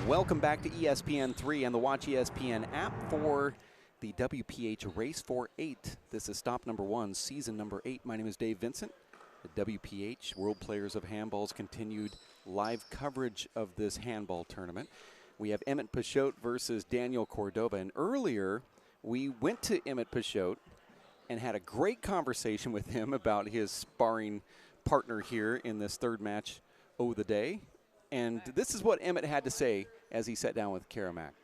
Welcome back to ESPN3 and the Watch ESPN app for the WPH Race for 8. This is stop number 1, season number 8. My name is Dave Vincent. The WPH World Players of Handball's continued live coverage of this handball tournament. We have Emmett Peixoto versus Daniel Cordova. And earlier, we went to Emmett Peixoto and had a great conversation with him about his sparring partner here in this third match of the day. And this is what Emmett had to say as he sat down with Kara Mack.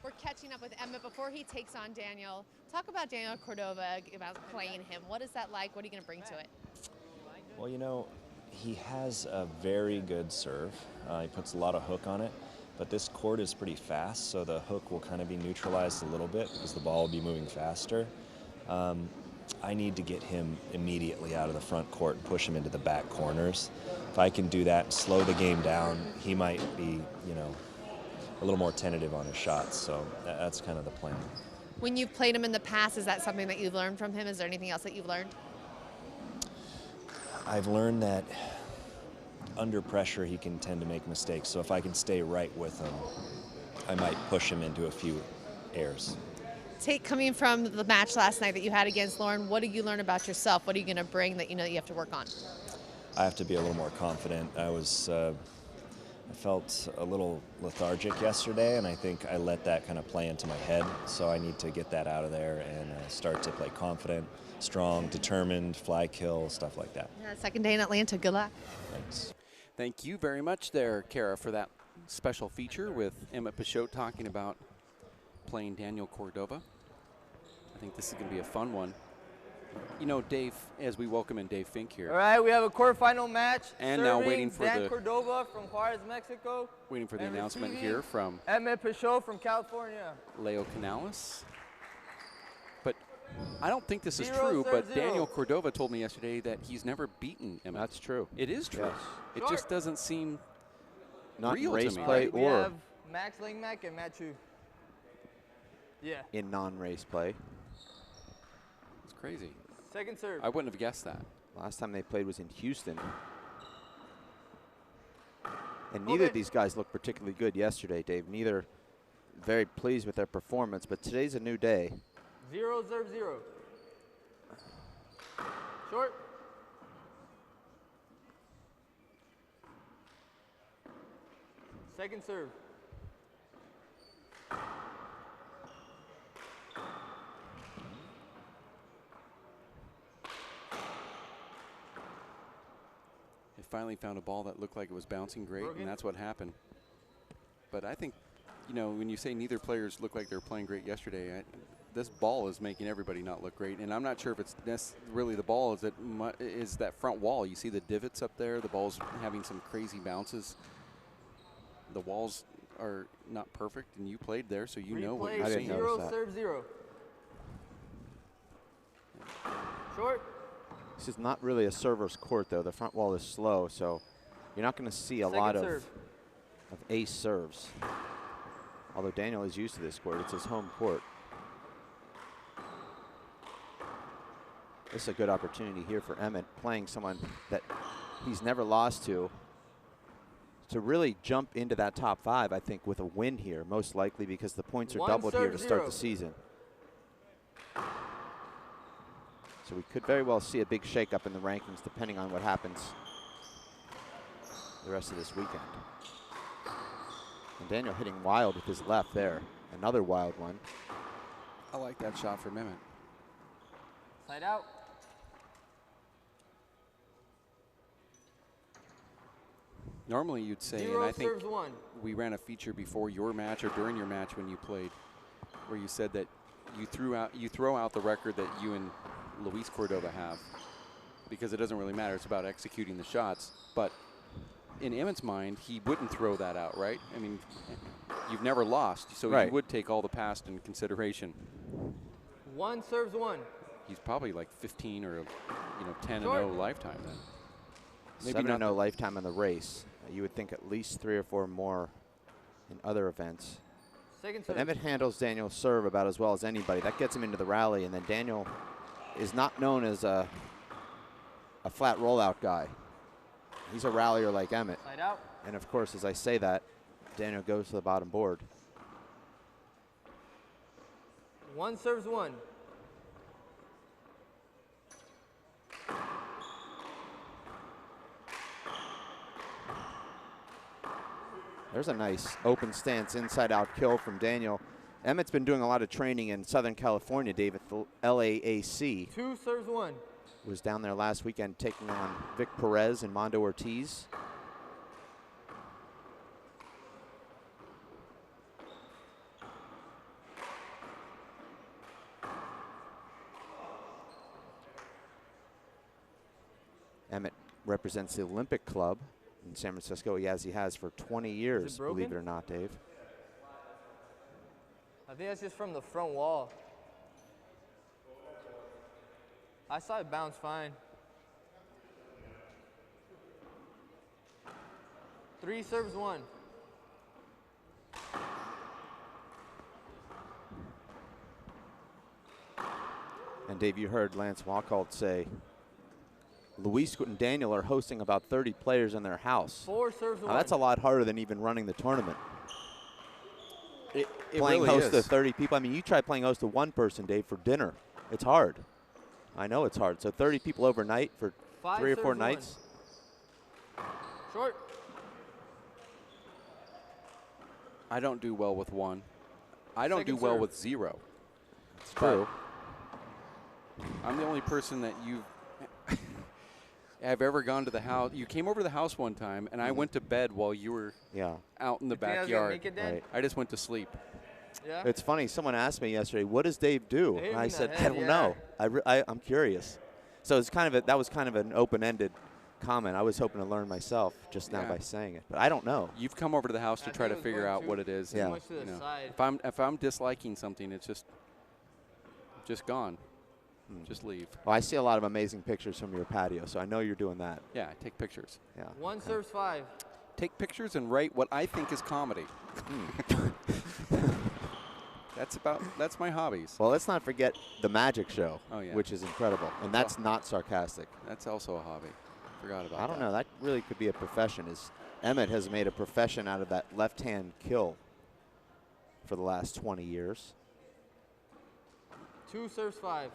We're catching up with Emmett before he takes on Daniel. Talk about Daniel Cordova, about playing him. What is that like? What are you going to bring to it? Well, you know, he has a very good serve. He puts a lot of hook on it, but this court is pretty fast, so the hook will kind of be neutralized a little bit because the ball will be moving faster. I need to get him immediately out of the front court and push him into the back corners. If I can do that, slow the game down, he might be, you know, a little more tentative on his shots. So that's kind of the plan. When you've played him in the past, is that something that you've learned from him? Is there anything else that you've learned? I've learned that under pressure he can tend to make mistakes. So if I can stay right with him, I might push him into a few errors. Coming from the match last night that you had against Lauren, what did you learn about yourself? What are you going to bring that you know that you have to work on? I have to be a little more confident. I felt a little lethargic yesterday, and I think I let that kind of play into my head. So I need to get that out of there and start to play confident, strong, determined, fly kill, stuff like that. Yeah, second day in Atlanta. Good luck. Thanks. Thank you very much there, Kara, for that special feature with Emmett Peixoto talking about playing Daniel Cordova. I think this is going to be a fun one. You know, Dave, as we welcome in Dave Fink here. All right, we have a quarterfinal match. And now waiting for Dan Cordova from Juarez, Mexico. Waiting for the announcement here from Emmett Peixoto from California. Leo Canales. But I don't think this is true, but Daniel Cordova told me yesterday that he's never beaten Emmett. That's true. It is true. Yes. It just doesn't seem not real race to me. play We or have Max Langmack and Matt Chu. Yeah. in non-race play. It's crazy. Second serve. I wouldn't have guessed that. Last time they played was in Houston. And neither of these guys looked particularly good yesterday, Dave. Neither very pleased with their performance, but today's a new day. 0-0. Short. Second serve. Finally found a ball that looked like it was bouncing great, and that's what happened. But I think, you know, when you say neither players look like they were playing great yesterday, this ball is making everybody not look great. And I'm not sure if it's really the ball. Is that front wall. You see the divots up there. The ball's having some crazy bounces. The walls are not perfect, and you played there, so you know what you're seeing. 0, serve 0. Short. This is not really a server's court, though. The front wall is slow, so you're not going to see a lot of ace serves. Although Daniel is used to this court. It's his home court. This is a good opportunity here for Emmett, playing someone that he's never lost to really jump into that top 5, I think, with a win here, most likely because the points are doubled here to start the season. So we could very well see a big shakeup in the rankings depending on what happens the rest of this weekend. And Daniel hitting wild with his left there. Another wild one. I like that shot from Emmett. Side out. Normally you'd say, and I think we ran a feature before your match or during your match when you played, where you said that you throw out the record that you and Luis Cordova have, because it doesn't really matter. It's about executing the shots. But in Emmett's mind, he wouldn't throw that out, right? I mean, you've never lost, so he would take all the past in consideration. 1 serves 1. He's probably like 15 or 10-0 lifetime then. Maybe 7-0 lifetime in the race. You would think at least 3 or 4 more in other events. But Emmett handles Daniel's serve about as well as anybody. That gets him into the rally, and then Daniel is not known as a flat rollout guy. He's a rallier like Emmett. Side out. And of course, as I say that, Daniel goes to the bottom board. 1 serves 1. There's a nice open stance inside out kill from Daniel. Emmett's been doing a lot of training in Southern California, Dave, at the LAAC. 2 serves 1. Was down there last weekend taking on Vic Perez and Mondo Ortiz. Emmett represents the Olympic Club in San Francisco, as he has for 20 years, believe it or not, Dave. I think that's just from the front wall. I saw it bounce fine. 3 serves 1. And Dave, you heard Lance Wachold say, Luis and Daniel are hosting about 30 players in their house. 4 serves 1. Now, that's a lot harder than even running the tournament. It playing really host to is. 30 people. I mean, you try playing host to one person, Dave, for dinner. It's hard. I know it's hard. So 30 people overnight for 5 3 or 4 serves 1. nights. Short. I don't do well with 1. I don't do Second well serve. with 0. It's true. I'm the only person that you have ever gone to the house. You came over to the house one time, and I went to bed while you were out in the You think I was gonna backyard. make it, Dan? Right. I just went to sleep. Yeah. It's funny. Someone asked me yesterday, what does Dave do? Hit him And I in the said, I head, don't yeah. know. I'm curious. So it's kind of that was kind of an open-ended comment. I was hoping to learn myself just now Yeah. by saying it. But I don't know. You've come over to the house to I try think to it was figure going out too- what it is. Yeah. and, Much to the you know, side. if I'm disliking something, it's just gone. Just leave. Well, I see a lot of amazing pictures from your patio, so I know you're doing that. Yeah, take pictures. Yeah. 1 serves 5. Take pictures and write what I think is comedy. That's my hobbies. Well, let's not forget the magic show, Oh, yeah. which is incredible, and that's not sarcastic. That's also a hobby. Forgot about that. I don't know. That really could be a profession. Emmett has made a profession out of that left-hand kill for the last 20 years. 2 serves 5.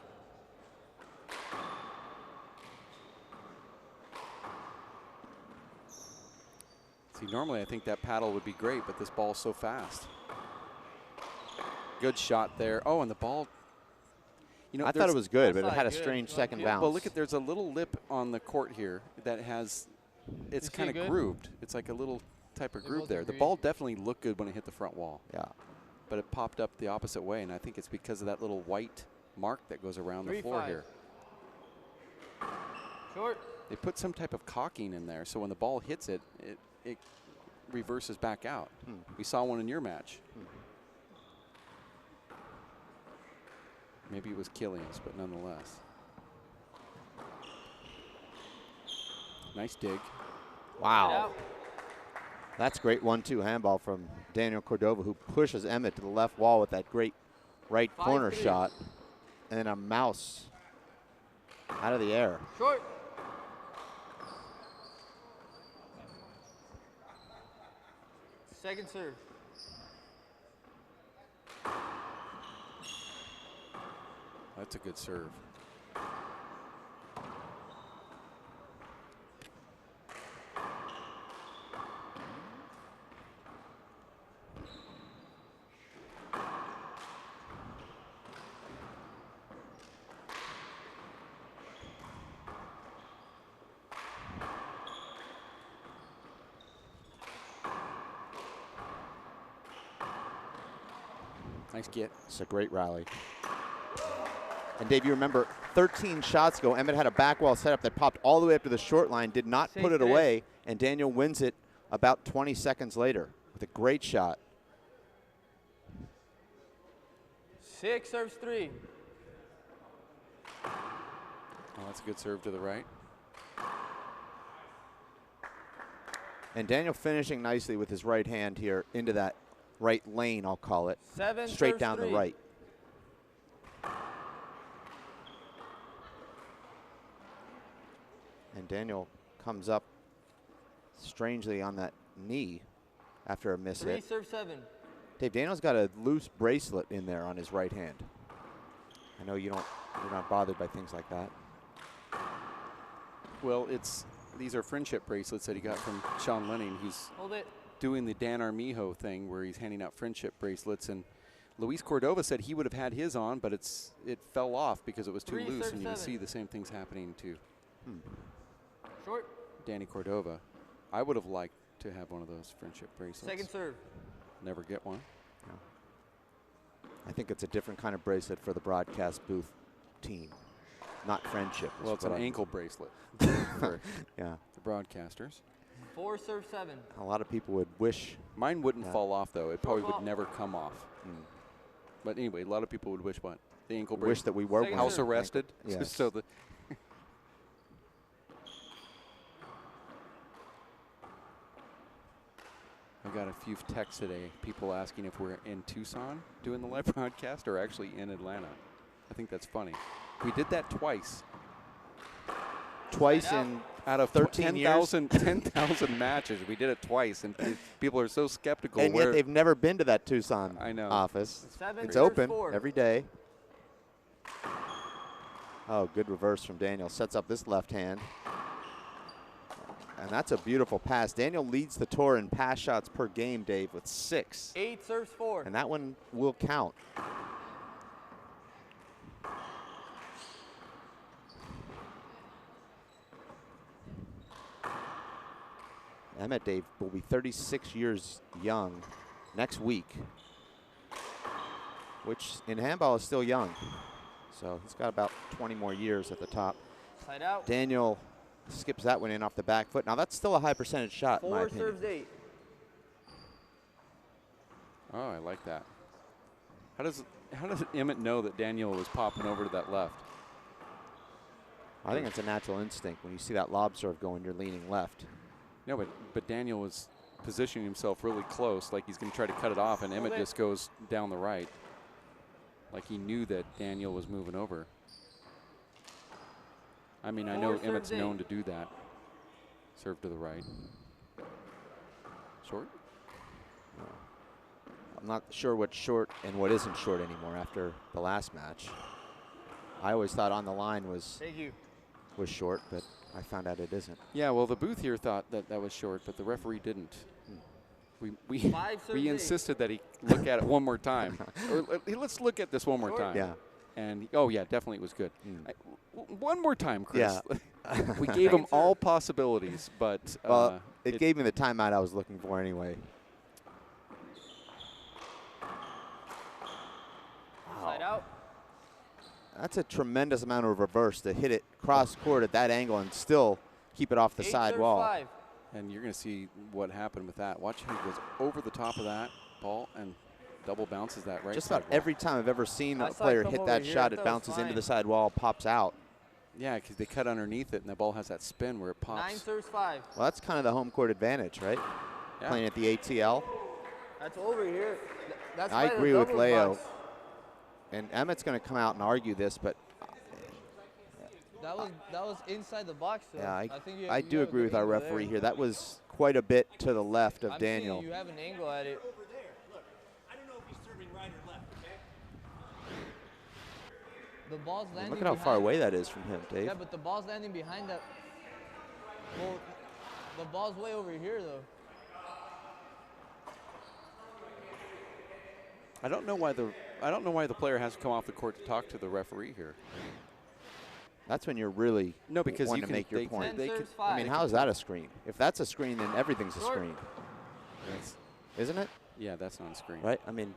See, normally I think that paddle would be great, but this ball's so fast. Good shot there. Oh, and the ball. You know, I thought it was good, but it That's had a not good. strange Not second good. bounce. Well, look at there's a little lip on the court here that has. It's Is he kind of good? grooved. It's like a little type of They groove both there. The agree. ball definitely looked good when it hit the front wall, Yeah. but it popped up the opposite way, and I think it's because of that little white mark that goes around the 3, floor 5. here. Short. They put some type of caulking in there, so when the ball hits it, it reverses back out. We saw one in your match. Maybe it was Killian's, but nonetheless. Nice dig. Wow. Out. That's great 1-2 handball from Daniel Cordova, who pushes Emmett to the left wall with that great right corner 5-3. shot. And then a mouse out of the air. Short. Second serve. That's a good serve. Nice get. It's a great rally. And Dave, you remember 13 shots ago, Emmett had a back wall setup that popped all the way up to the short line, did not put it Safe away, and Daniel wins it about 20 seconds later with a great shot. 6 serves 3. Oh, that's a good serve to the right. And Daniel finishing nicely with his right hand here into that right lane, I'll call it. 7 Straight serves down 3. the right. And Daniel comes up strangely on that knee after a miss hit. Serve 7. Dave, Daniel's got a loose bracelet in there on his right hand. I know you're not bothered by things like that. Well, these are friendship bracelets that he got from Sean Lenning. He's doing the Dan Armijo thing where he's handing out friendship bracelets, and Luis Cordova said he would have had his on, but it fell off because it was too loose, and you can see the same things happening to Danny Cordova. I would have liked to have one of those friendship bracelets. Second serve. Never get one. No. I think it's a different kind of bracelet for the broadcast booth team, not friendship. Well, it's an ankle bracelet for the broadcasters. 4 serve 7. A lot of people would wish. Mine wouldn't fall off, though. It probably would never come off. But anyway, a lot of people would wish what? The ankle bracelet. Wish that we were house arrested. Yes. So the I got a few texts today, people asking if we're in Tucson doing the live broadcast or actually in Atlanta. I think that's funny. We did that twice. Twice in out of 13 years. 10,000 matches. We did it twice, and people are so skeptical. And yet they've never been to that Tucson office. 7 it's open 4. every day. Oh, good reverse from Daniel. Sets up this left hand. And that's a beautiful pass. Daniel leads the tour in pass shots per game, Dave, with 6. 8 serves 4. And that one will count. Emmett, Dave, will be 36 years young next week, which in handball is still young. So he's got about 20 more years at the top. Side out. Daniel skips that one in off the back foot. Now that's still a high percentage shot, in my 4 opinion. serves 8. Oh, I like that. How does Emmett know that Daniel was popping over to that left? I think it's a natural instinct. When you see that lob serve going, you're leaning left. No, but Daniel was positioning himself really close, like he's going to try to cut it off, and Emmett just goes down the right. Like he knew that Daniel was moving over. I mean, I know Emmett's known to do that. Serve to the right. Short? I'm not sure what's short and what isn't short anymore after the last match. I always thought on the line was short, but I found out it isn't. Yeah, well, the booth here thought that was short, but the referee didn't. We insisted that he look at it one more time. Or let's look at this one more time. Yeah. And, oh, yeah, definitely it was good. One more time, Chris. Yeah. We gave him all possibilities, but well, it gave me the timeout I was looking for anyway. Side out. That's a tremendous amount of reverse to hit it cross court at that angle and still keep it off the side wall. 5. And you're going to see what happened with that. Watch how he goes over the top of that ball and double bounces that right. Just about every time I've ever seen a player hit that shot, it bounces into the side wall, pops out. Yeah, because they cut underneath it, and the ball has that spin where it pops. 9 serves 5. Well, that's kind of the home court advantage, right? Yeah. Playing at the ATL. That's over here. That's I agree with Leo. And Emmett's going to come out and argue this, but that was inside the box. Though. Yeah, I think I do agree with our referee here. That was quite a bit to the left of Daniel. You have an angle at it. Over there. Look, I don't know if he's serving right or left. Okay. The ball's landing. Look at how far away that is from him, Dave. Yeah, but the ball's landing behind that. Well, the ball's way over here though. I don't know why the player has to come off the court to talk to the referee here. That's when you're really because wanting you to make your point. I mean, they how is that a screen? If that's a screen, then everything's a screen. Isn't it? Yeah, that's not a screen. Right? I mean,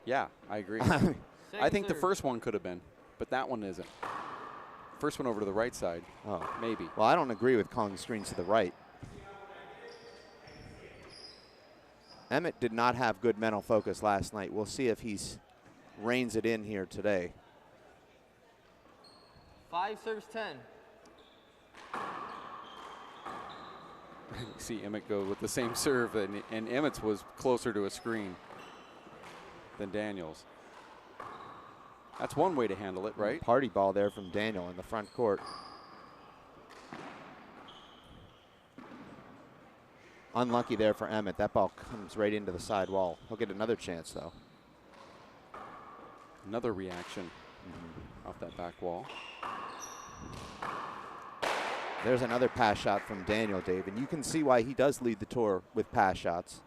yeah, I agree. I think the first one could have been, but that one isn't. First one over to the right side. Oh, maybe. Well, I don't agree with calling screens to the right. Emmett did not have good mental focus last night. We'll see if he's reins it in here today. 5 serves 10. You see Emmett go with the same serve, and Emmett's was closer to a screen than Daniel's. That's one way to handle it, right? Party ball there from Daniel in the front court. Unlucky there for Emmett. That ball comes right into the side wall. He'll get another chance, though. Another reaction off that back wall. There's another pass shot from Daniel, Dave, and you can see why he does lead the tour with pass shots.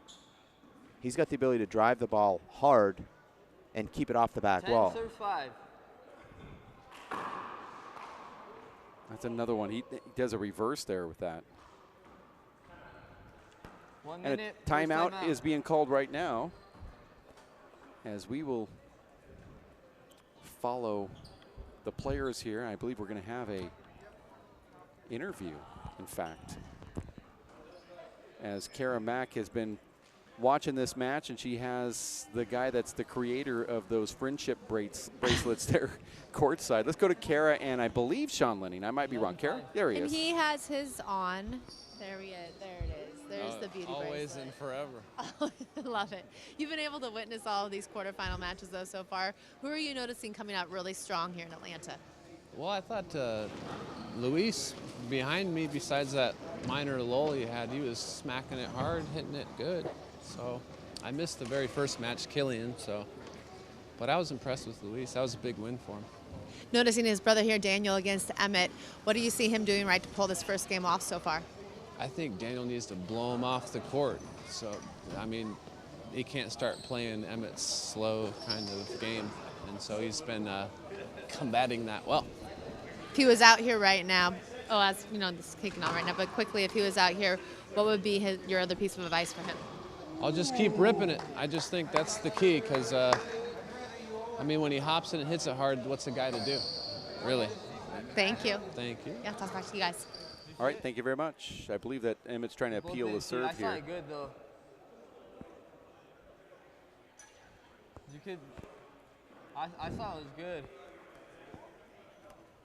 He's got the ability to drive the ball hard and keep it off the back wall. 10 serve 5. That's another one. He does a reverse there with that. 1 And minute. a timeout is being called right now, as we will follow the players here. I believe we're going to have a interview, in fact, as Kara Mack has been watching this match, and she has the guy that's the creator of those friendship bracelets there courtside. Let's go to Kara and I believe Sean Lenning. I might be wrong. Kara? There he And is. he has his on. There he is. There it is. There's the beauty Always bracelet. and forever. I love it. You've been able to witness all of these quarterfinal matches, though, so far. Who are you noticing coming out really strong here in Atlanta? Well, I thought Luis behind me, besides that minor lull he had, he was smacking it hard, hitting it good. So I missed the very first match, Killian, but I was impressed with Luis. That was a big win for him. Noticing his brother here, Daniel, against Emmett. What do you see him doing right to pull this first game off so far? I think Daniel needs to blow him off the court. So, I mean, he can't start playing Emmett's slow kind of game. And so he's been combating that well. If he was out here right now, as you know, this is kicking on right now, but quickly, if he was out here, what would be your other piece of advice for him? I'll just keep ripping it. I just think that's the key because, I mean, when he hops in and hits it hard, what's the guy to do? Really. Thank you. Thank you. Yeah, toss back to you guys. All right, thank you very much. I believe that Emmett's trying to appeal the serve I saw here. it good, though. You could. I saw it was good.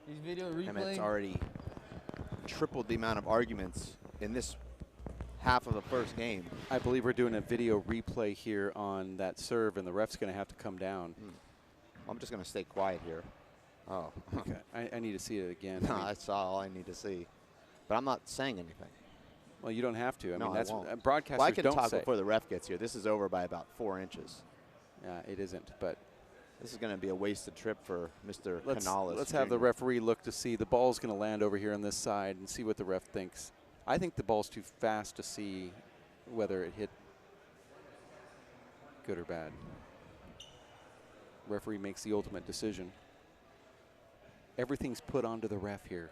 These video replaying. Emmett's already tripled the amount of arguments in this half of the first game. I believe we're doing a video replay here on that serve, and the ref's going to have to come down. I'm just going to stay quiet here. Oh. Okay, I need to see it again. No, I mean, that's all I need to see. But I'm not saying anything. well, you don't have to. I No, mean, that's I won't. broadcasters Well, I can don't talk say. before the ref gets here. This is over by about 4 inches. It isn't, but This is going to be a wasted trip for Mr. let's Canales. have the Jr. referee look to see. The ball's going to land over here on this side and see what the ref thinks. I think the ball's too fast to see whether it hit good or bad. Referee makes the ultimate decision. Everything's put onto the ref here.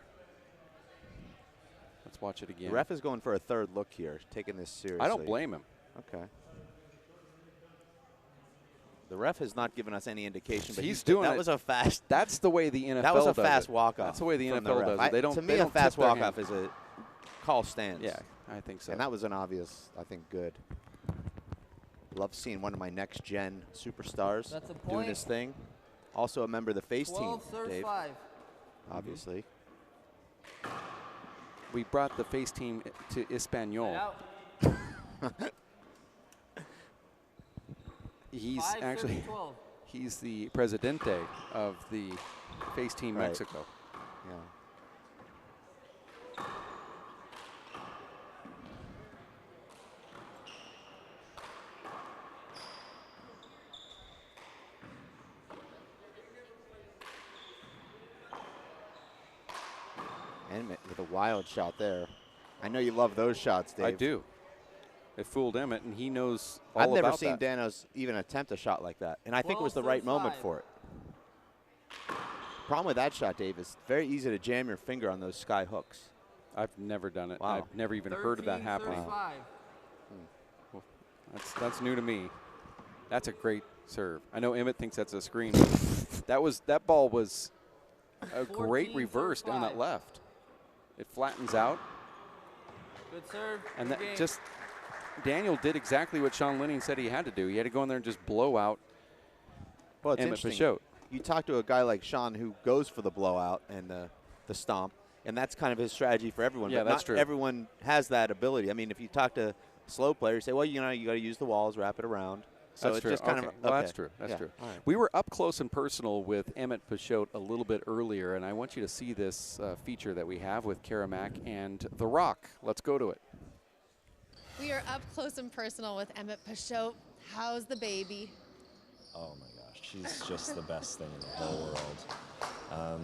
Let's watch it again. The ref is going for a third look here, taking this seriously. I don't blame him. Okay. The ref has not given us any indication, but He's doing that it. was a fast. That's the way the NFL That was a does fast it. walk-off. That's the way the from NFL ref. does it. They don't. To me, they a don't fast tip their walk-off hand. is a call stance. Yeah, I think so. And that was an obvious, I think, good. Love seeing one of my next-gen superstars That's a doing point. his thing. Also a member of the face team, 12 serve Dave, 5. obviously. We brought the face team to Espanol. Out. He's 5 actually serve 12. he's the presidente of the face team Right. Mexico. Yeah. Emmett with a wild shot there. I know you love those shots, Dave. I do. It fooled Emmett, and he knows all I've never about seen that. Danos even attempt a shot like that, and I think it was the 12 right serve moment 5. for it. Problem with that shot, Dave, is very easy to jam your finger on those sky hooks. I've never done it. Wow. I've never even heard of that 13 happening. serve 5. That's new to me. That's a great serve. I know Emmett thinks that's a screen. that ball was a great 14 reverse serve down that 5. left. It flattens out, Good serve. and good that game. just Daniel did exactly what Sean Lenning said he had to do. He had to go in there and just blow out Well, it's Emmett interesting. Peixoto. You talk to a guy like Sean who goes for the blowout and the stomp, and that's kind of his strategy for everyone. Yeah, but that's not true. everyone has that ability. I mean, if you talk to slow players, say, well, you know, you got to use the walls, wrap it around. So That's it's true. just kind Okay. of Well, okay. that's true. That's Yeah. true. All right. We were up close and personal with Emmett Peixoto a little bit earlier, and I want you to see this feature that we have with Kara Mack and The Rock. Let's go to it. We are up close and personal with Emmett Peixoto. How's the baby? Oh my gosh, she's just the best thing in the whole world.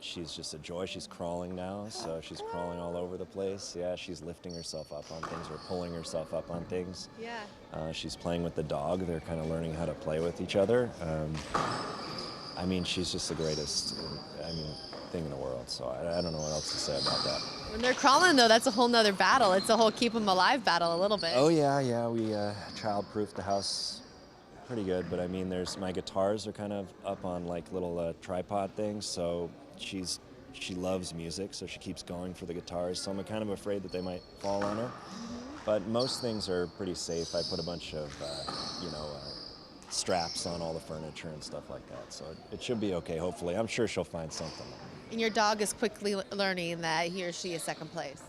She's just a joy. She's crawling now, so she's crawling all over the place. Yeah, she's lifting herself up on things or pulling herself up on things. Yeah. She's playing with the dog. They're kind of learning how to play with each other. I mean, she's just the greatest thing in the world, so I don't know what else to say about that. When they're crawling, though, that's a whole nother battle. It's a whole keep them alive battle a little bit. Oh, yeah, we child-proofed the house pretty good, but I mean, my guitars are kind of up on like little tripod things, so she loves music, so she keeps going for the guitars, so I'm kind of afraid that they might fall on her. But most things are pretty safe. I put a bunch of, straps on all the furniture and stuff like that, so it should be okay, hopefully. I'm sure she'll find something. And your dog is quickly learning that he or she is second place.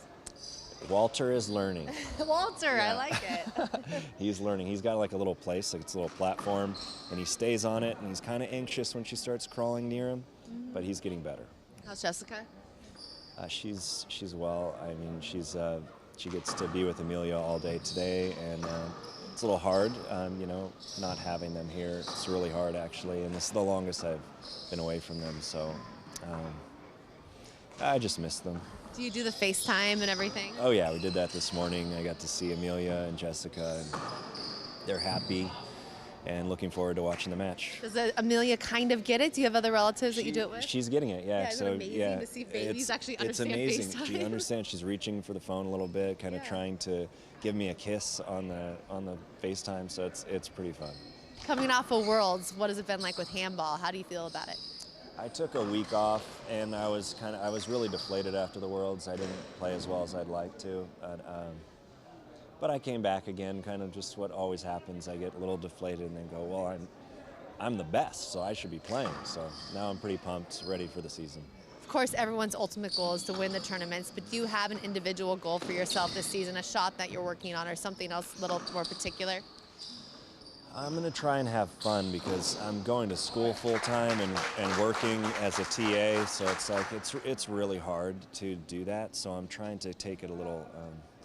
Walter is learning. Walter, Yeah. I like it. He's learning. He's got like a little place, like it's a little platform, and he stays on it, and he's kind of anxious when she starts crawling near him, but he's getting better. How's Jessica? She's well. I mean, she gets to be with Amelia all day today, and it's a little hard, not having them here. It's really hard, actually, and this is the longest I've been away from them, so I just miss them. Do you do the FaceTime and everything? Oh yeah, we did that this morning. I got to see Amelia and Jessica, and they're happy and looking forward to watching the match. Does Amelia kind of get it? Do you have other relatives that you do it with? She's getting it, yeah. Isn't it amazing to see babies actually understand FaceTime? It's amazing. FaceTime? She understands. She's reaching for the phone a little bit, kind of trying to give me a kiss on the FaceTime, so it's pretty fun. Coming off of Worlds, what has it been like with handball? How do you feel about it? I took a week off, and I was really deflated after the Worlds. I didn't play as well as I'd like to, but I came back again, kind of just what always happens. I get a little deflated and then go, well, I'm the best, so I should be playing. So now I'm pretty pumped, ready for the season. Of course, everyone's ultimate goal is to win the tournaments, but do you have an individual goal for yourself this season, a shot that you're working on, or something else a little more particular? I'm going to try and have fun because I'm going to school full-time and working as a TA, so it's like it's really hard to do that. So I'm trying to take it a little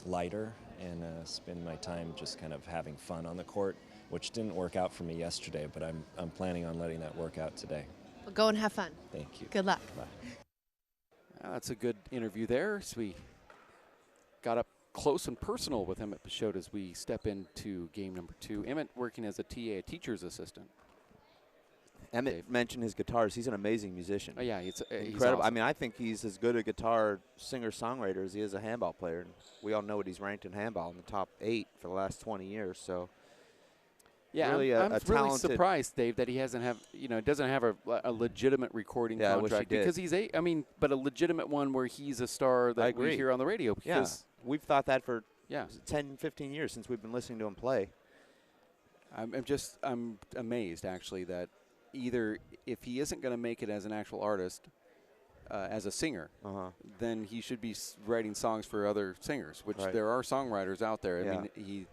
lighter and spend my time just kind of having fun on the court, which didn't work out for me yesterday, but I'm planning on letting that work out today. Well, go and have fun. Thank you. Good luck. Bye. That's a good interview there. So we got up close and personal with Emmett Peixoto as we step into game number 2. Emmett working as a TA, a teacher's assistant. Emmett mentioned his guitars. He's an amazing musician. Oh, yeah, he's incredible. awesome. I mean, I think he's as good a guitar singer-songwriter as he is a handball player. And we all know what he's ranked in handball in the top 8 for the last 20 years. So, yeah, really I'm a really talented, surprised, Dave, that he doesn't have a legitimate recording contract. I wish he did. Because he's but a legitimate one where he's a star that we hear on the radio. Because we've thought that for 10, 15 years since we've been listening to him play. I'm amazed, actually, that either if he isn't going to make it as an actual artist, as a singer, then he should be writing songs for other singers, which there are songwriters out there. I mean, he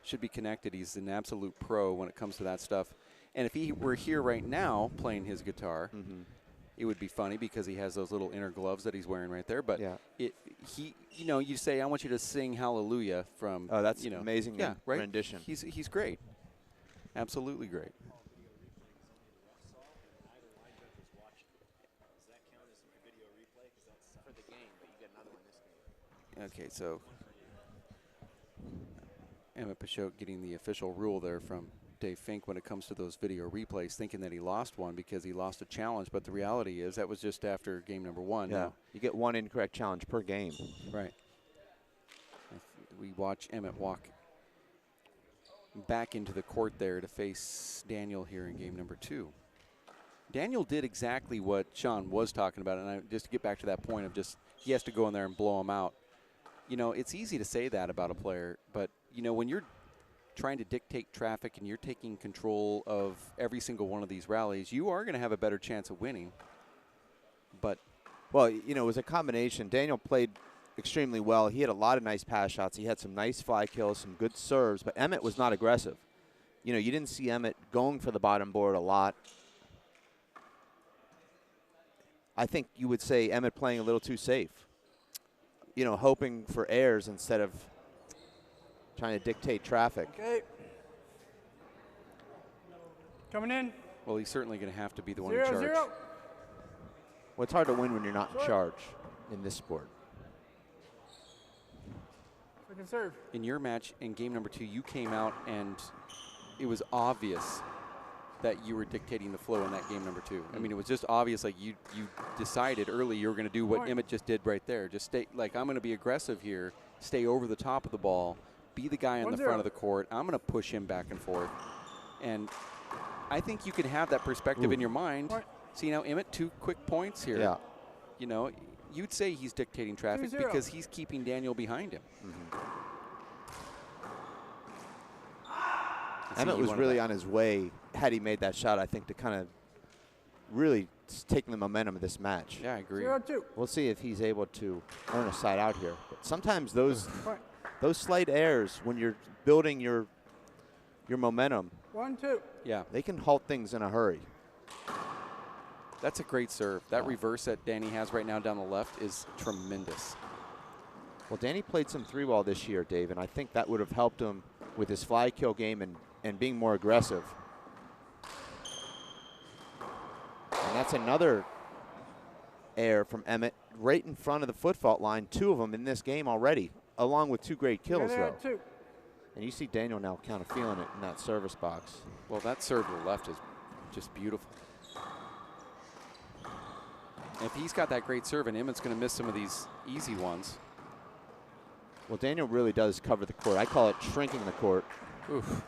should be connected. He's an absolute pro when it comes to that stuff. And if he were here right now playing his guitar, it would be funny because he has those little inner gloves that he's wearing right there. But you say, I want you to sing Hallelujah from. Oh, that's amazing right? rendition. He's great. Absolutely great. Okay, so Emmett Peixoto getting the official rule there from Dave Fink when it comes to those video replays, thinking that he lost one because he lost a challenge, but the reality is that was just after game number 1. Yeah, you get one incorrect challenge per game. Right. We watch Emmett walk back into the court there to face Daniel here in game number 2. Daniel did exactly what Sean was talking about, and just to get back to that point of just he has to go in there and blow him out. It's easy to say that about a player, but, when you're trying to dictate traffic and you're taking control of every single one of these rallies, you are going to have a better chance of winning. But, well, it was a combination. Daniel played extremely well. He had a lot of nice pass shots. He had some nice fly kills, some good serves, but Emmett was not aggressive. You didn't see Emmett going for the bottom board a lot. I think you would say Emmett playing a little too safe. Hoping for airs instead of trying to dictate traffic. Okay. Coming in. Well, he's certainly going to have to be the one in 0, charge. 0. Well, it's hard to win when you're not in charge in this sport. Second serve. In your match, in game number 2, you came out and it was obvious that you were dictating the flow in that game number 2. I mean, it was just obvious, like you decided early you were going to do what Emmett just did right there. Just stay, like, I'm going to be aggressive here, stay over the top of the ball, be the guy in the front of the court. I'm going to push him back and forth. And I think you can have that perspective in your mind. See now, Emmett, 2 quick points here. Yeah. You know, you'd say he's dictating traffic because he's keeping Daniel behind him. Emmett was really on his way, had he made that shot, I think, to kind of really take the momentum of this match. Yeah, I agree. 0-2. We'll see if he's able to earn a side out here. But sometimes those slight errors, when you're building your momentum, 1-2. Yeah, they can halt things in a hurry. that's a great serve. That reverse that Danny has right now down the left is tremendous. Well, Danny played some 3-ball this year, Dave, and I think that would have helped him with his fly kill game and being more aggressive. And that's another error from Emmett right in front of the foot fault line. 2 of them in this game already, along with 2 great kills, though. 2. And you see Daniel now kind of feeling it in that service box. Well, that serve to the left is just beautiful. And if he's got that great serve, and Emmett's going to miss some of these easy ones. Well, Daniel really does cover the court. I call it shrinking the court. Oof.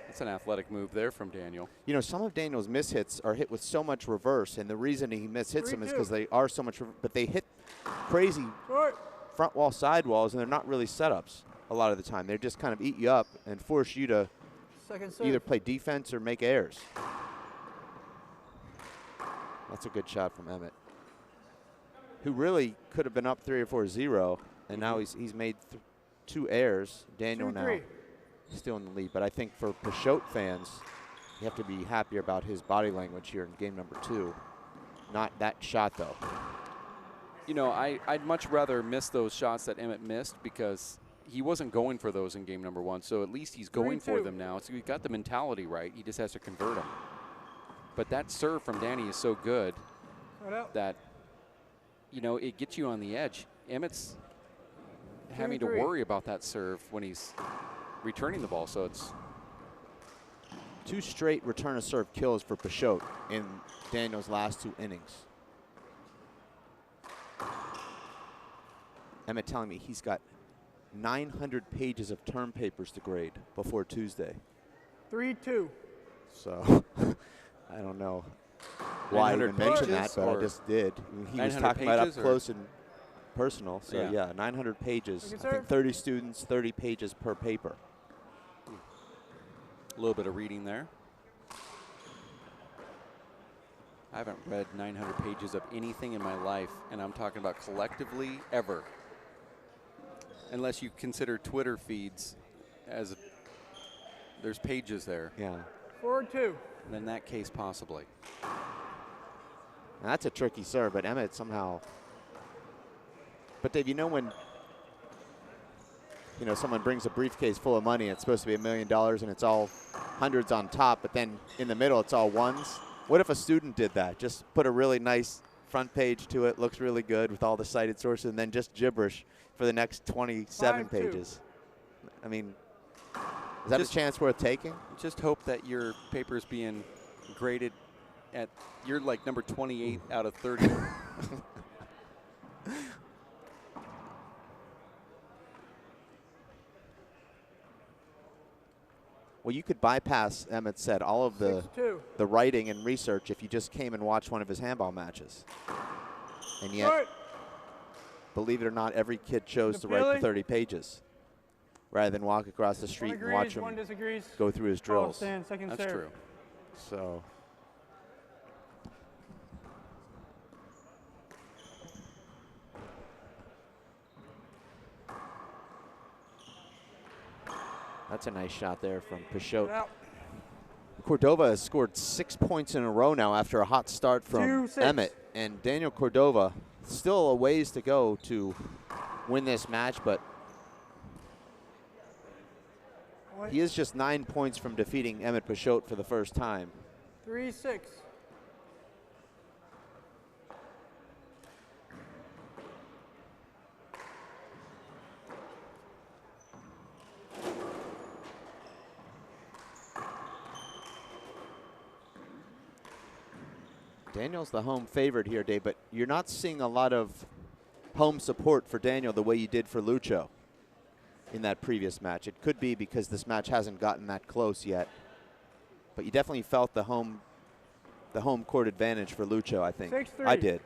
That's an athletic move there from Daniel. You know, some of Daniel's mishits are hit with so much reverse, and the reason he mishits them is because they are so much, but they hit crazy front wall, side walls, and they're not really setups a lot of the time. They just kind of eat you up and force you to either play defense or make errors. That's a good shot from Emmett, who really could have been up 3 or 4-0, and now he's made 2 errors. Daniel now still in the lead, but I think for Peixoto fans, you have to be happier about his body language here in game number 2. Not that shot, though. You know, I'd much rather miss those shots that Emmett missed because he wasn't going for those in game number 1, so at least he's going for them now. So he's got the mentality right. He just has to convert them. But that serve from Danny is so good that, you know, it gets you on the edge. Emmett's having to worry about that serve when he's returning the ball, so it's 2 straight return of serve kills for Peixoto in Daniel's last 2 innings. Emmett telling me he's got 900 pages of term papers to grade before Tuesday. 3-2. So I don't know why I even mentioned that, but I just did. He was talking about up close and personal. So yeah, 900 pages. I think 30 students, 30 pages per paper. a little bit of reading there. I haven't read 900 pages of anything in my life, and I'm talking about collectively ever. Unless you consider Twitter feeds as there's pages there. Yeah. 4-2. And in that case, possibly. Now that's a tricky serve, but Emmett somehow. But Dave, you know when someone brings a briefcase full of money, it's supposed to be $1 million, and it's all hundreds on top, but then in the middle it's all ones. What if a student did that? Just put a really nice front page to it, looks really good with all the cited sources, and then just gibberish for the next 27 pages. I mean, is that a chance worth taking? Just hope that your paper is being graded at, you're like number 28 out of 30. Well, you could bypass, Emmett said, all of the writing and research if you just came and watched one of his handball matches. And yet, believe it or not, every kid chose to write the 30 pages rather than walk across the street and watch him go through his drills. That's true. So. That's a nice shot there from Peixoto. Cordova has scored 6 points in a row now after a hot start from Emmett. And Daniel Cordova, still a ways to go to win this match, but He is just 9 points from defeating Emmett Peixoto for the first time. 3-6. Daniel's the home favorite here, Dave, but you're not seeing a lot of home support for Daniel the way you did for Lucho in that previous match. It could be because this match hasn't gotten that close yet, but you definitely felt the home court advantage for Lucho, I think. 6-3. I did.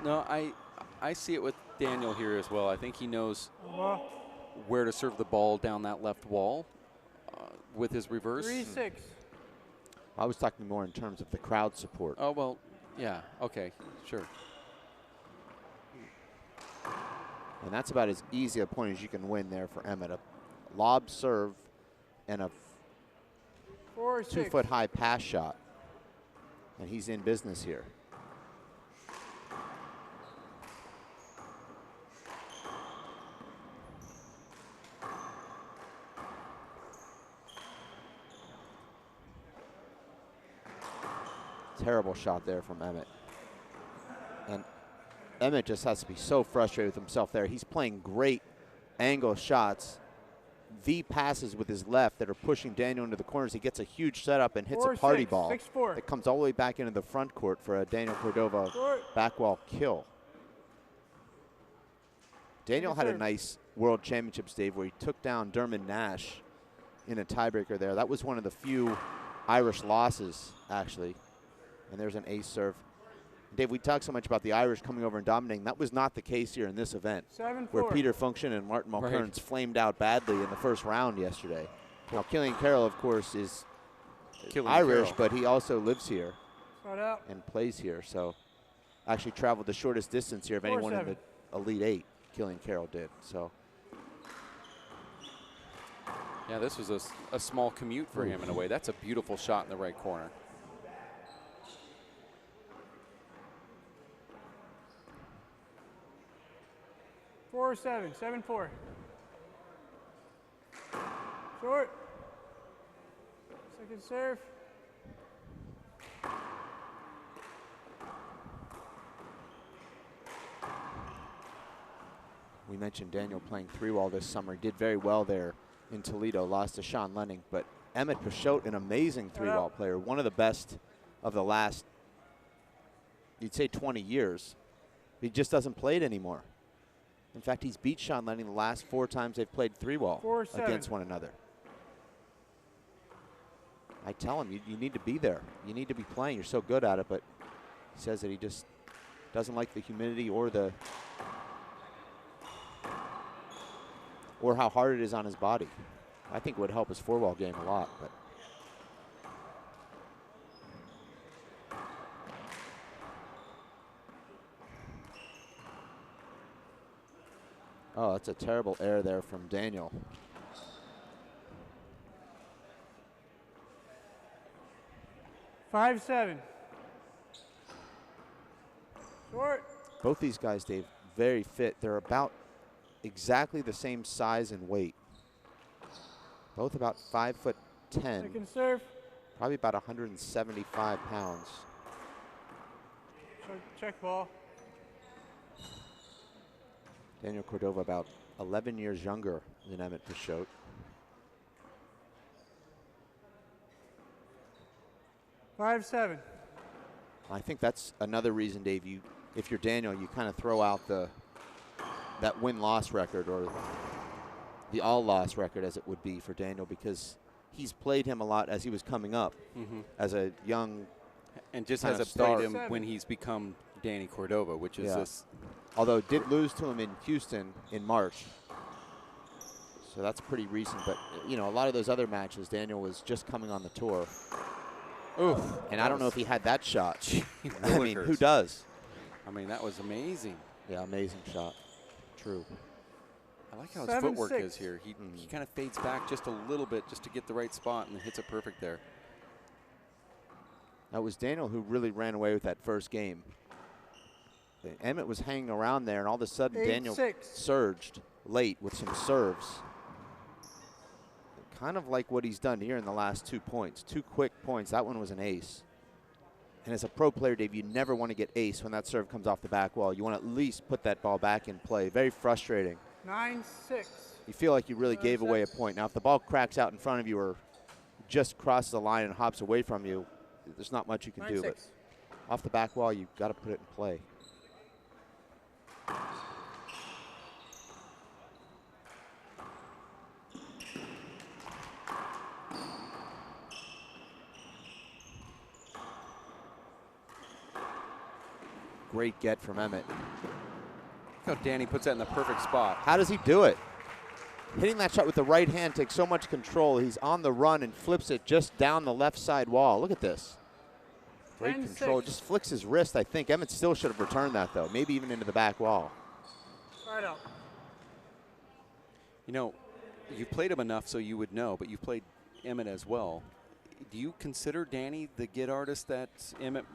No, I see it with Daniel here as well. I think he knows where to serve the ball down that left wall with his reverse. 3-6. I was talking more in terms of the crowd support. Oh, well, yeah, okay, sure. And that's about as easy a point as you can win there for Emmett. A lob serve and a 2-foot high pass shot. And he's in business here. Terrible shot there from Emmett. And Emmett just has to be so frustrated with himself there. He's playing great angle shots. V passes with his left that are pushing Daniel into the corners. He gets a huge setup and hits a party ball 6-4. that comes all the way back into the front court for a Daniel Cordova back wall kill. Daniel had a nice World Championships, Dave, where he took down Dermot Nash in a tiebreaker there. That was one of the few Irish losses, actually. And there's an ace serve. Dave, we talk so much about the Irish coming over and dominating. That was not the case here in this event, 7-4. where Peter Function and Martin Mulcairns flamed out badly in the first round yesterday. Now, Killian Carroll, of course, is Irish, but he also lives here and plays here. So actually traveled the shortest distance here of anyone in the Elite Eight. Killian Carroll did. So. Yeah, this was a small commute for him in a way. That's a beautiful shot in the right corner. Four, 7-4. Short. Second serve. We mentioned Daniel playing 3-wall this summer. He did very well there in Toledo, lost to Sean Lenning. But Emmett Peixoto, an amazing 3-wall player, one of the best of the last, you'd say 20 years. He just doesn't play it anymore. In fact, he's beat Sean Lenning the last 4 times they've played 3-wall against one another. I tell him, you need to be there. You need to be playing. You're so good at it, but he says that he just doesn't like the humidity or how hard it is on his body. I think it would help his 4-wall game a lot, but. Oh, that's a terrible error there from Daniel. 5-7. Short. Both these guys, Dave, very fit. They're about exactly the same size and weight. Both about 5'10". Second serve. Probably about 175 pounds. Check ball. Daniel Cordova about 11 years younger than Emmett Peixoto. 5-7. I think that's another reason, Dave, if you're Daniel, you kind of throw out that win-loss record or the all-loss record as it would be for Daniel, because he's played him a lot as he was coming up as a young and just hasn't played him when he's become Danny Cordova, which is this. Although did lose to him in Houston in March. So that's pretty recent. But, you know, a lot of those other matches, Daniel was just coming on the tour. Oof. And I don't know if he had that shot. I mean, who does? I mean, that was amazing. Yeah, amazing shot. True. I like how his footwork is here. He kind of fades back just a little bit just to get the right spot and hits it perfect there. That was Daniel who really ran away with that first game. Emmett was hanging around there, and all of a sudden Daniel surged late with some serves. kind of like what he's done here in the last 2 points. 2 quick points. That one was an ace. And as a pro player, Dave, you never want to get ace when that serve comes off the back wall. You want to at least put that ball back in play. Very frustrating. 9-6. You feel like you really gave away a point. Now, if the ball cracks out in front of you or just crosses the line and hops away from you, there's not much you can do. But off the back wall, you've got to put it in play. Great get from Emmett. Look how Danny puts that in the perfect spot. How does he do it? Hitting that shot with the right hand takes so much control. He's on the run and flips it just down the left side wall. Look at this. Great control. Just flicks his wrist, I think. Emmett still should have returned that, though. Maybe even into the back wall. Right up. You know, you've played him enough so you would know, but you've played Emmett as well. Do you consider Danny the get artist that Emmett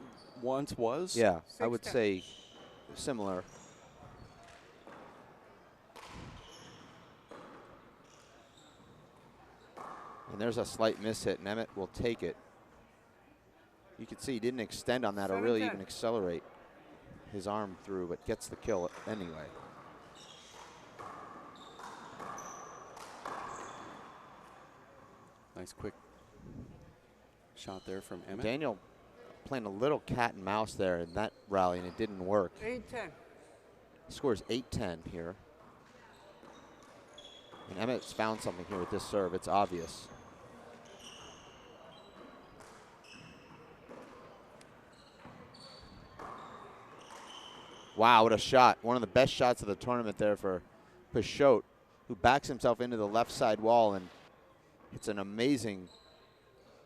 once was? Yeah, I would say similar. And there's a slight miss hit, and Emmett will take it. You can see he didn't extend on that or really even accelerate his arm through, but gets the kill anyway. Nice quick shot there from Emmett. Daniel playing a little cat and mouse there in that rally, and it didn't work. 8-10. Scores 8-10 here. And Emmett's found something here with this serve. It's obvious. Wow, what a shot. One of the best shots of the tournament there for Peixoto, who backs himself into the left side wall and hits an amazing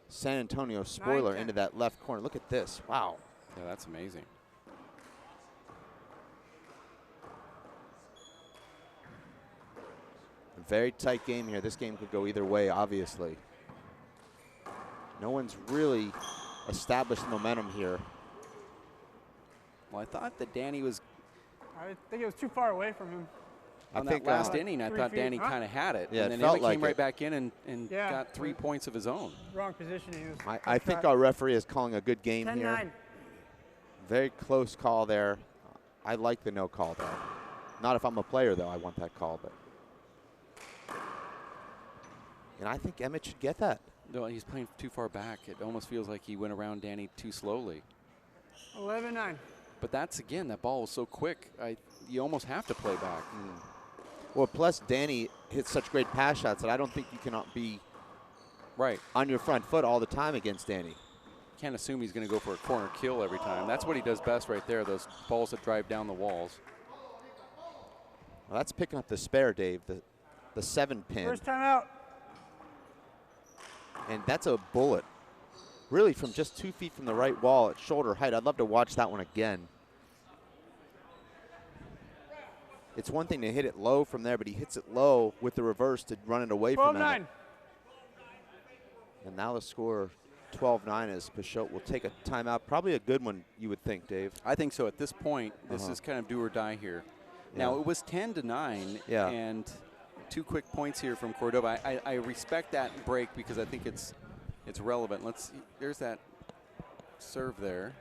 San Antonio spoiler into that left corner. Look at this. Wow. Yeah, that's amazing. A very tight game here. This game could go either way, obviously. No one's really established momentum here. Well, I thought that Danny was I think it was too far away from him. on that last inning. I thought Danny kind of had it. Yeah, and it then felt Emmett like came right back in and got 3 points of his own. Wrong positioning. I think our referee is calling a good game 10-9. here. Very close call there. I like the no call there. Not if I'm a player, though. I want that call. But and I think Emmett should get that. No, he's playing too far back. It almost feels like he went around Danny too slowly. 11-9. But that's, again, that ball was so quick. You almost have to play back. Well, plus Danny hits such great pass shots that I don't think you cannot be right on your front foot all the time against Danny. Can't assume he's going to go for a corner kill every time. That's what he does best right there, those balls that drive down the walls. Well, that's picking up the spare, Dave, the 7-pin. First time out. And that's a bullet, really from just 2 feet from the right wall at shoulder height. I'd love to watch that one again. It's one thing to hit it low from there, but he hits it low with the reverse to run it away from Emmett. And now the score 12-9 as Peixoto will take a timeout. Probably a good one, you would think, Dave. I think so. At this point, this is kind of do or die here. Now, it was 10-9, and 2 quick points here from Cordova. I respect that break because I think it's relevant. Let's see. There's that serve there.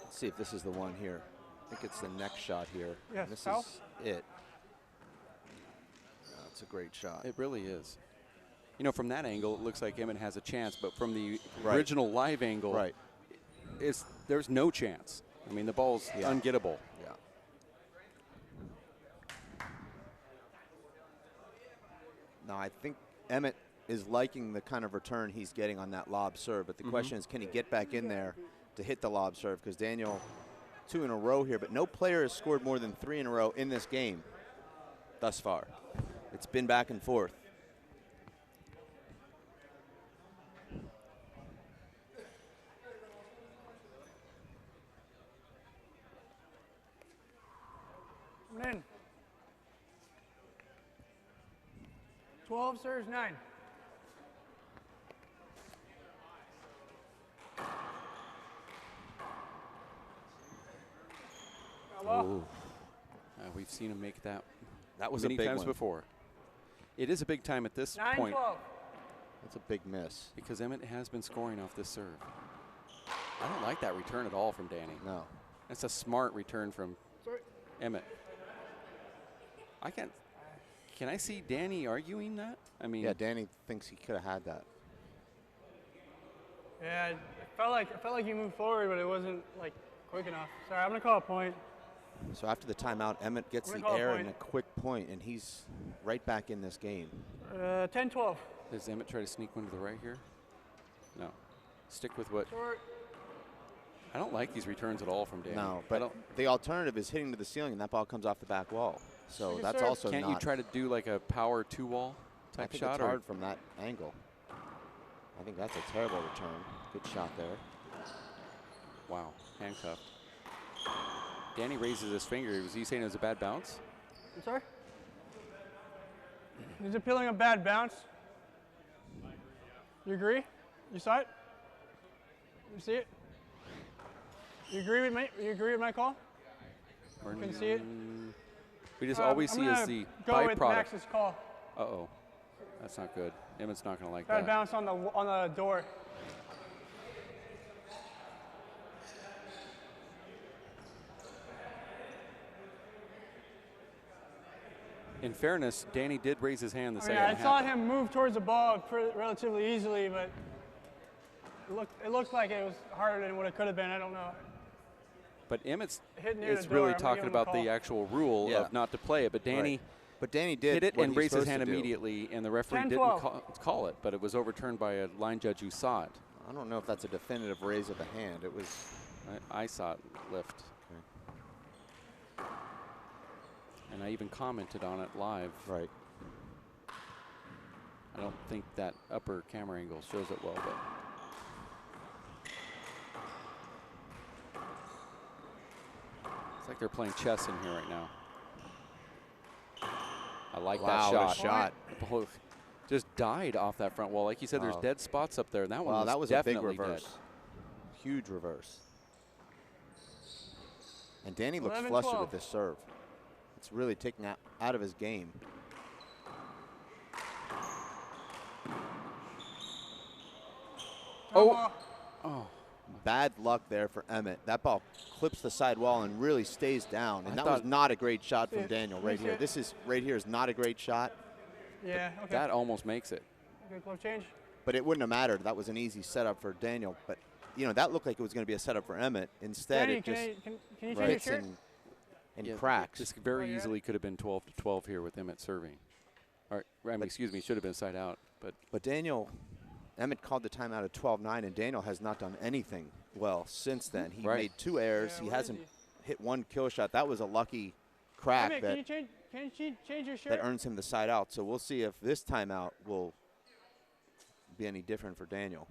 Let's see if this is the one here. I think it's the next shot here. Yes, and this is it. It's a great shot. It really is. You know, from that angle, it looks like Emmett has a chance, but from the original live angle, there's no chance. I mean, the ball's ungettable. Yeah. Now, I think Emmett is liking the kind of return he's getting on that lob serve, but the question is, can he get back in there to hit the lob serve? Because Daniel, 2 in a row here, but no player has scored more than 3 in a row in this game thus far. It's been back and forth. Come in. 12 serves 9. We've seen him make that That was many a big times one. before. It is a big time at this 9-12. point That's a big miss. because Emmett has been scoring off this serve. I don't like that return at all from Danny. No. That's a smart return from Sorry. Emmett. Can I see Danny arguing that? I mean, Yeah, Danny thinks he could have had that. Yeah, I felt like you moved forward, but it wasn't like quick enough. Sorry, I'm gonna call a point. So after the timeout, Emmett gets I'm the gonna call a air point. and a quick point, and he's right back in this game. 10-12. does Emmett try to sneak one to the right here? No. Stick with what? Short. I don't like these returns at all from Danny. No, I but don't. the alternative is hitting to the ceiling, and that ball comes off the back wall. So Good that's serve. also Can't not. you try to do like a power 2-wall I type think shot? it's hard from that angle. I think that's a terrible return. Good shot there. Wow, handcuffed. Danny raises his finger. Was he saying it was a bad bounce? I'm sorry? He's appealing a bad bounce. You agree? You saw it? You see it? You agree with me? You agree with my call? Or You can see it? We just all we I'm see gonna is the go with byproduct. Max's call. Uh-oh. That's not good. Emmett's not going to like Bad that. bounce on the door. In fairness, Danny did raise his hand the second I half. saw him move towards the ball relatively easily, but it looked like it was harder than what it could have been. I don't know. But Emmett's Hit near is the door. really I'm gonna talking give him a about the call. actual rule Yeah. of not to play it. But Danny Right. But Danny did hit it what and he's raised his supposed hand to do. immediately, and the referee 10-12. didn't call it, but it was overturned by a line judge who saw it. I don't know if that's a definitive raise of the hand. It was. I saw it lift. And I even commented on it live. Right. I don't think that upper camera angle shows it well, but. It's like they're playing chess in here right now. I like Wow, that what a shot. shot. The ball just died off that front wall. Like you said, there's Wow. dead spots up there. That one Wow, was that was a big definitely reverse. dead. Huge reverse. And Danny looks 11-12. flustered with this serve. It's really taken out of his game. Oh. Oh. Bad luck there for Emmett. That ball clips the side wall and really stays down. And I that was thought- not a great shot from See it? Daniel Let me right see here. it. This is right here is not a great shot, Yeah, okay. That almost makes it. Good glove change. but it wouldn't have mattered. That was an easy setup for Daniel. But you know that looked like it was going to be a setup for Emmett. Instead, Danny, it just can you change hits your shirt? and Yeah, cracks. This very Oh, yeah. easily could have been 12-12 here with Emmett serving. Or, I mean, excuse me, should have been side out. But But Emmett called the timeout at 12-9, and Daniel has not done anything well since then. He Right. made 2 errors. Yeah, He where hasn't is hit 1 kill shot. That was a lucky crack Emmett, that, can you change your shirt? that earns him the side out. So we'll see if this timeout will be any different for Daniel.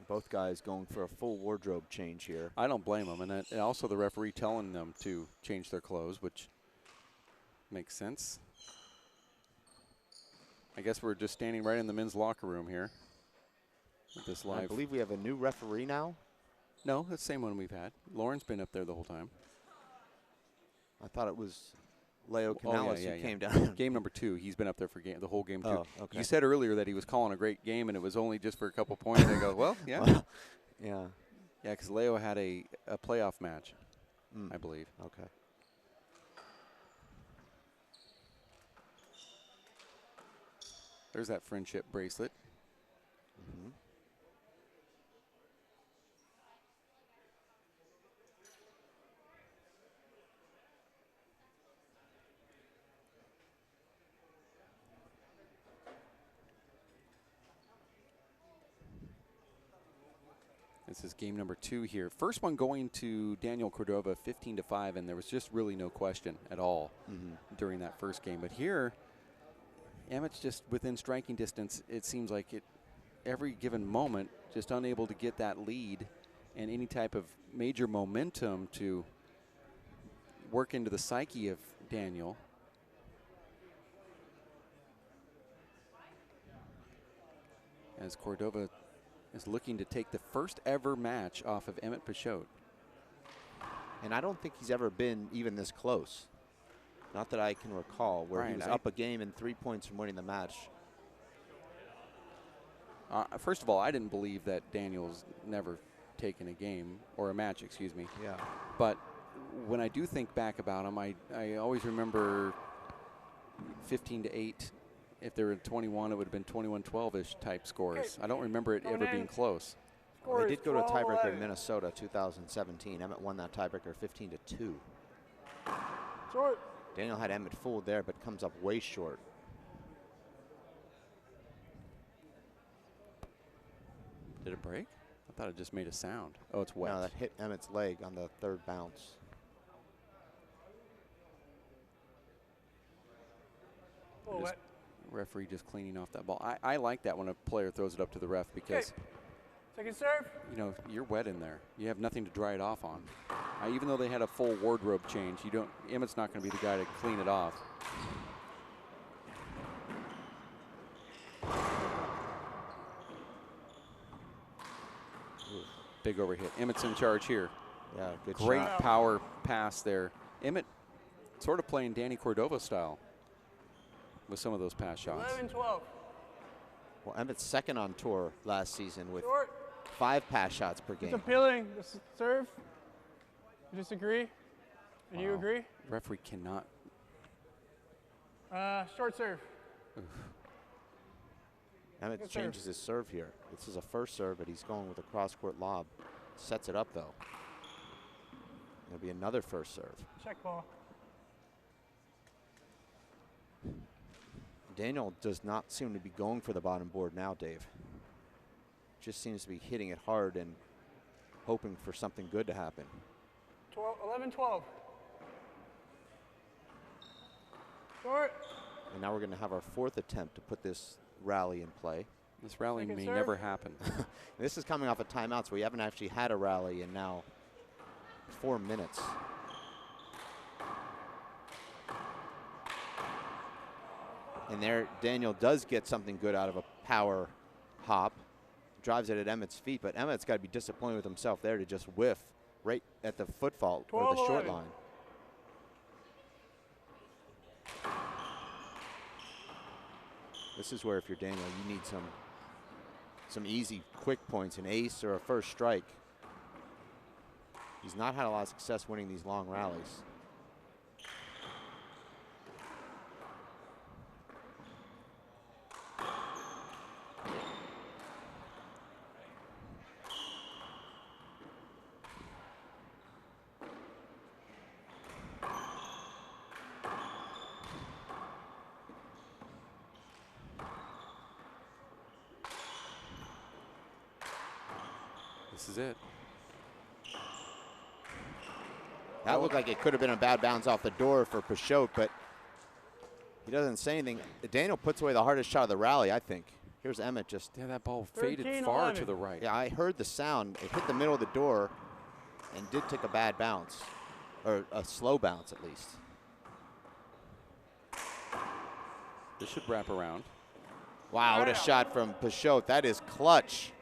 Both guys going for a full wardrobe change here. I don't blame them. And also the referee telling them to change their clothes, which makes sense. I guess we're just standing right in the men's locker room here with this I live. believe we have a new referee now. No, that's the same one we've had. Lauren's been up there the whole time. I thought it was Leo Oh, Canales yeah, who yeah. came down. Game number 2, he's been up there for the whole game, too. Oh, okay. You said earlier that he was calling a great game and it was only just for a couple points. I go, well, yeah. Well, yeah. Yeah, because Leo had a playoff match, I believe. Okay. There's that friendship bracelet. This is game number 2 here. First one going to Daniel Cordova, 15-5, and there was just really no question at all during that first game. But here, Emmett's just within striking distance. It seems like every given moment, just unable to get that lead and any type of major momentum to work into the psyche of Daniel. As Cordova is looking to take the first ever match off of Emmett Peixoto. And I don't think he's ever been even this close. Not that I can recall, where he was up a game and 3 points from winning the match. First of all, I didn't believe that Daniel's never taken a game, or a match, excuse me. Yeah. But when I do think back about him, I always remember 15-8. If they were 21, it would have been 21-12-ish type scores. I don't remember it ever being close. Well, they did go to a tiebreaker in Minnesota, 2017. Emmett won that tiebreaker 15-2. Short. Daniel had Emmett fooled there, but comes up way short. Did it break? I thought it just made a sound. Oh, it's wet. No, that hit Emmett's leg on the third bounce. Wet. Referee just cleaning off that ball. I like that when a player throws it up to the ref because, second serve. you know, you're wet in there. You have nothing to dry it off on. Even though they had a full wardrobe change, Emmett's not going to be the guy to clean it off. Big overhit. Emmett's in charge here. Yeah, good Great shot. power pass there. Emmett sort of playing Danny Cordova style with some of those pass shots. 11-12. Well, Emmett's second on tour last season with Short. 5 pass shots per game. It's appealing. This serve. You disagree? And you agree? Referee cannot. Short serve. Emmett Good changes his serve here. This is a first serve, but he's going with a cross-court lob. Sets it up, though. There'll be another first serve. Check ball. Daniel does not seem to be going for the bottom board now, Dave. Just seems to be hitting it hard and hoping for something good to happen. 11-12. Short. And now we're going to have our 4th attempt to put this rally in play. This rally Second may serve. never happen. This is coming off a timeout, so we haven't actually had a rally in now 4 minutes. And there, Daniel does get something good out of a power hop. Drives it at Emmett's feet, but Emmett's got to be disappointed with himself there to just whiff right at the foot fault or the short 12-11. line. This is where, if you're Daniel, you need some easy, quick points, an ace or a first strike. He's not had a lot of success winning these long rallies. This is it. That looked like it could have been a bad bounce off the door for Peixoto, but he doesn't say anything. Daniel puts away the hardest shot of the rally, I think. Here's Emmett just. Yeah, that ball faded 13-11. far to the right. Yeah, I heard the sound. It hit the middle of the door and did take a bad bounce, or a slow bounce at least. This should wrap around. Wow, what a shot from Peixoto. That is clutch.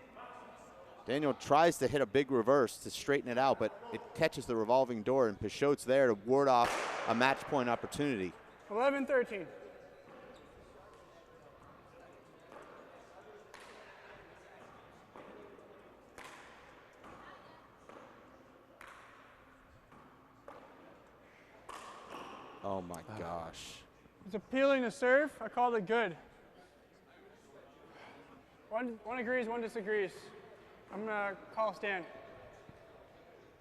Daniel tries to hit a big reverse to straighten it out, but it catches the revolving door, and Peixoto's there to ward off a match point opportunity. 11-13. Oh my gosh. It's appealing to serve. I called it good. One agrees, one disagrees. I'm going to call stand.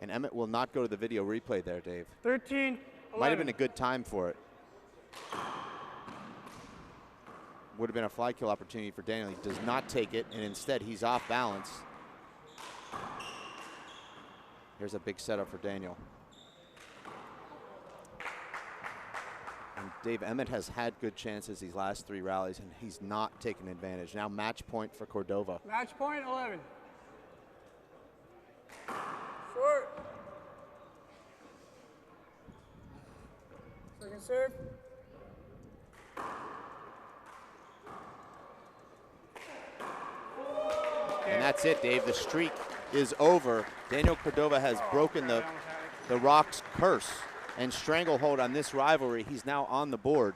And Emmett will not go to the video replay there, Dave. 13-11. Might have been a good time for it. Would have been a fly kill opportunity for Daniel. He does not take it, and instead he's off balance. Here's a big setup for Daniel. And Dave, Emmett has had good chances these last 3 rallies, and he's not taken advantage. Now match point for Cordova. Match point, 11. Short. Second serve. And that's it, Dave. The streak is over. Daniel Cordova has broken the the Rock's curse and stranglehold on this rivalry. He's now on the board.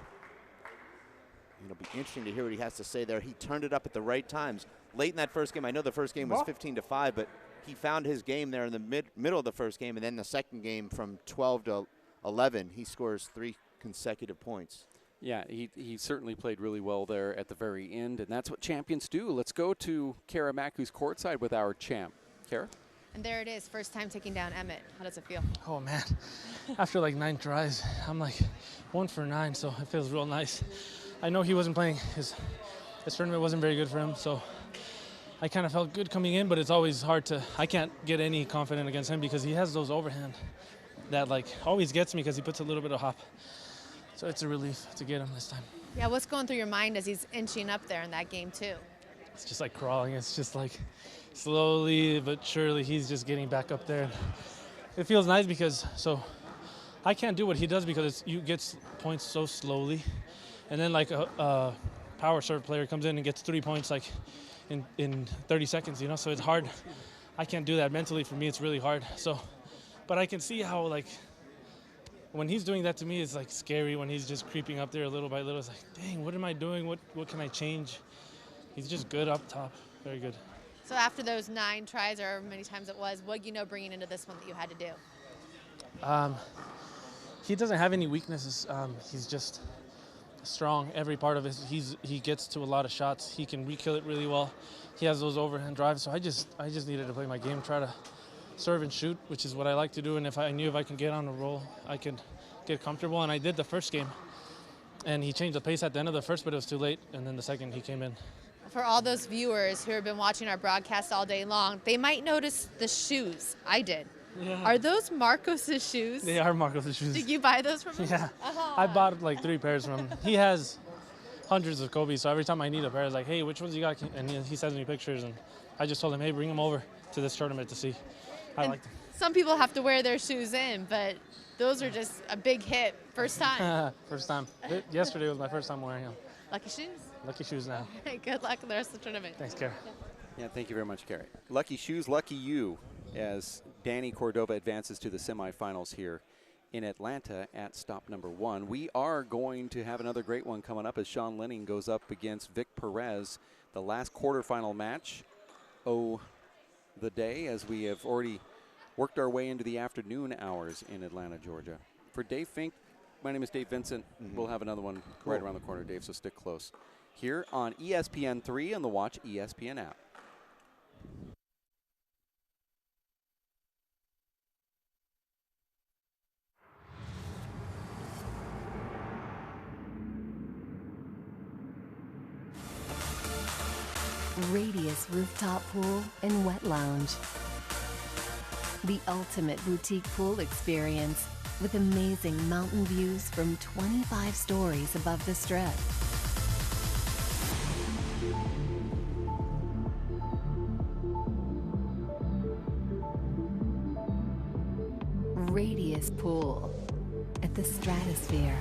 It'll be interesting to hear what he has to say there. He turned it up at the right times. Late in that first game, I know the first game was 15-5, but he found his game there in the middle of the first game, and then the second game from 12 to 11, he scores 3 consecutive points. Yeah, he certainly played really well there at the very end, and that's what champions do. Let's go to Kara Mack, who's courtside with our champ. Kara? And there it is, first time taking down Emmett. How does it feel? Oh, man. After like 9 tries, I'm like 1 for 9, so it feels real nice. I know he wasn't playing. His tournament wasn't very good for him, so I kind of felt good coming in, but it's always hard to, I can't get any confident against him because he has those overhand that like always gets me because he puts a little bit of hop. So it's a relief to get him this time. Yeah, what's going through your mind as he's inching up there in that game too? It's just like crawling. It's just like slowly but surely he's just getting back up there. It feels nice because I can't do what he does because you get points so slowly. And then like a power serve player comes in and gets 3 points like in 30 seconds, you know, so it's hard. I can't do that mentally. For me, it's really hard. So, but I can see how like when he's doing that to me, it's like scary when he's just creeping up there little by little. It's like, dang, what am I doing? What can I change? He's just good up top, very good. So after those 9 tries, or however many times it was, what you know bringing into this one that you had to do? He doesn't have any weaknesses. He's just strong. Every part of it, he gets to a lot of shots. He can re-kill it really well. He has those overhand drives. So I just needed to play my game, try to serve and shoot, which is what I like to do. And if I can get on a roll, I can get comfortable. And I did the first game. And he changed the pace at the end of the first, but it was too late. And then the second, he came in. For all those viewers who have been watching our broadcast all day long, they might notice the shoes. I did. Yeah. Are those Marcos's shoes? They are Marcos's shoes. Did you buy those from him? Yeah. I bought like 3 pairs from him. He has hundreds of Kobe's, so every time I need a pair, I was like, hey, which ones you got? And he sends me pictures, and I just told him, hey, bring them over to this tournament to see. I like them. Some people have to wear their shoes in, but those are just a big hit. First time. First time. Yesterday was my first time wearing them. Lucky shoes? Lucky shoes now. Good luck in the rest of the tournament. Thanks, Kara. Yeah, thank you very much, Kara. Lucky shoes, lucky you, as Danny Cordova advances to the semifinals here in Atlanta at stop number 1. We are going to have another great one coming up as Sean Lenning goes up against Vic Perez, the last quarterfinal match of the day, as we have already worked our way into the afternoon hours in Atlanta, Georgia. For Dave Fink, my name is Dave Vincent. We'll have another one right around the corner, Dave, so stick close. Here on ESPN 3 on the Watch ESPN app. Radius Rooftop Pool and Wet Lounge. The ultimate boutique pool experience with amazing mountain views from 25 stories above the Strip. Radius Pool at the Stratosphere.